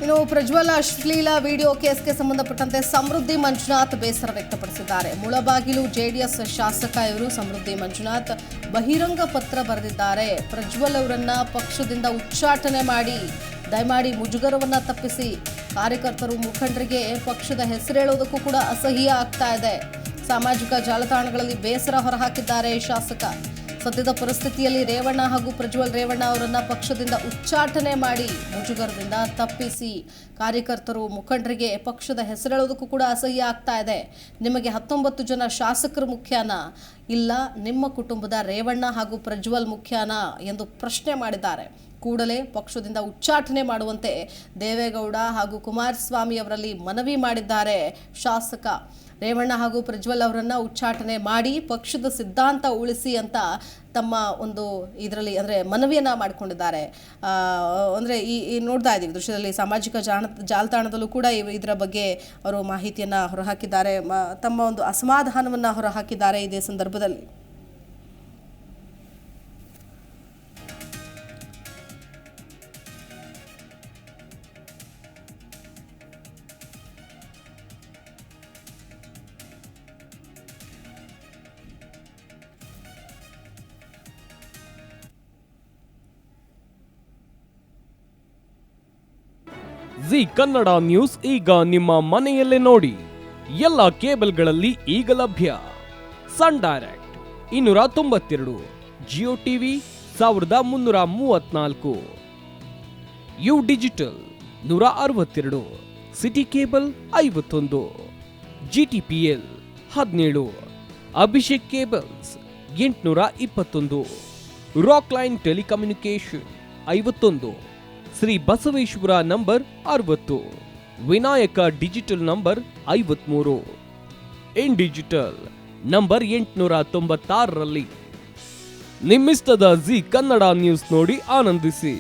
ಇನ್ನು ಪ್ರಜ್ವಲ್ ಅಶ್ಲೀಲ ವಿಡಿಯೋ ಕೇಸ್ಗೆ ಸಂಬಂಧಪಟ್ಟಂತೆ ಸಮೃದ್ಧಿ ಮಂಜುನಾಥ್ ಬೇಸರ ವ್ಯಕ್ತಪಡಿಸಿದ್ದಾರೆ. ಮುಳಬಾಗಿಲು ಜೆಡಿಎಸ್ ಶಾಸಕ ಇವರು ಸಮೃದ್ಧಿ ಮಂಜುನಾಥ್ ಬಹಿರಂಗ ಪತ್ರ ಬರೆದಿದ್ದಾರೆ. ಪ್ರಜ್ವಲ್ ಅವರನ್ನ ಪಕ್ಷದಿಂದ ಉಚ್ಚಾಟನೆ ಮಾಡಿ ದಯಮಾಡಿ ಮುಜುಗರವನ್ನ ತಪ್ಪಿಸಿ. ಕಾರ್ಯಕರ್ತರು ಮುಖಂಡರಿಗೆ ಪಕ್ಷದ ಹೆಸರೇಳೋದಕ್ಕೂ ಕೂಡ ಅಸಹ್ಯ ಆಗ್ತಾ ಇದೆ. ಸಾಮಾಜಿಕ ಜಾಲತಾಣಗಳಲ್ಲಿ ಬೇಸರ ಹೊರಹಾಕಿದ್ದಾರೆ ಶಾಸಕ. ಸದ್ಯದ ಪರಿಸ್ಥಿತಿಯಲ್ಲಿ ರೇವಣ್ಣ ಹಾಗೂ ಪ್ರಜ್ವಲ್ ರೇವಣ್ಣ ಅವರನ್ನ ಪಕ್ಷದಿಂದ ಉಚ್ಚಾಟನೆ ಮಾಡಿ ಮುಜುಗರದಿಂದ ತಪ್ಪಿಸಿ. ಕಾರ್ಯಕರ್ತರು ಮುಖಂಡರಿಗೆ ಪಕ್ಷದ ಹೆಸರೇಳೋದಕ್ಕೂ ಕೂಡ ಅಸಹ್ಯ ಆಗ್ತಾ ಇದೆ. ನಿಮಗೆ 19 ಜನ ಶಾಸಕರು ಮುಖ್ಯನಾ, ಇಲ್ಲ ನಿಮ್ಮ ಕುಟುಂಬದ ರೇವಣ್ಣ ಹಾಗೂ ಪ್ರಜ್ವಲ್ ಮುಖ್ಯನಾ ಎಂದು ಪ್ರಶ್ನೆ ಮಾಡಿದ್ದಾರೆ. ಕೂಡಲೇ ಪಕ್ಷದಿಂದ ಉಚ್ಚಾಟನೆ ಮಾಡುವಂತೆ ದೇವೇಗೌಡ ಹಾಗೂ ಕುಮಾರಸ್ವಾಮಿ ಅವರಲ್ಲಿ ಮನವಿ ಮಾಡಿದ್ದಾರೆ ಶಾಸಕ. ರೇವಣ್ಣ ಹಾಗೂ ಪ್ರಜ್ವಲ್ ಅವರನ್ನ ಉಚ್ಚಾಟನೆ ಮಾಡಿ ಪಕ್ಷದ ಸಿದ್ಧಾಂತ ಉಳಿಸಿ ಅಂತ ತಮ್ಮ ಒಂದು ಇದರಲ್ಲಿ ಅಂದರೆ ಮನವಿಯನ್ನ ಮಾಡಿಕೊಂಡಿದ್ದಾರೆ. ಅಂದರೆ ಈ ನೋಡ್ತಾ ಇದ್ದೀವಿ ದೃಶ್ಯದಲ್ಲಿ ಸಾಮಾಜಿಕ ಜಾಲತಾಣದಲ್ಲೂ ಕೂಡ ಇದರ ಬಗ್ಗೆ ಅವರು ಮಾಹಿತಿಯನ್ನು ಹೊರಹಾಕಿದ್ದಾರೆ. ತಮ್ಮ ಒಂದು ಅಸಮಾಧಾನವನ್ನು ಹೊರಹಾಕಿದ್ದಾರೆ ಇದೇ ಸಂದರ್ಭದಲ್ಲಿ. ಜಿ ಕನ್ನಡ ನ್ಯೂಸ್ ಈಗ ನಿಮ್ಮ ಮನೆಯಲ್ಲೇ ನೋಡಿ. ಎಲ್ಲ ಕೇಬಲ್ಗಳಲ್ಲಿ ಈಗ ಲಭ್ಯ. Sun Direct 292, Jio TV 1334, U digital 162, city cable 51, GTPL 17, Abhishek cables 821, Rockline telecommunication 51, Shri Basaveshwara number 60, Vinayaka digital number 53, in digital number 896ರಲ್ಲಿ ನಿಮ್ಮಿಷ್ಟದ ಜಿ ಕನ್ನಡ ನ್ಯೂಸ್ ನೋಡಿ ಆನಂದಿಸಿ.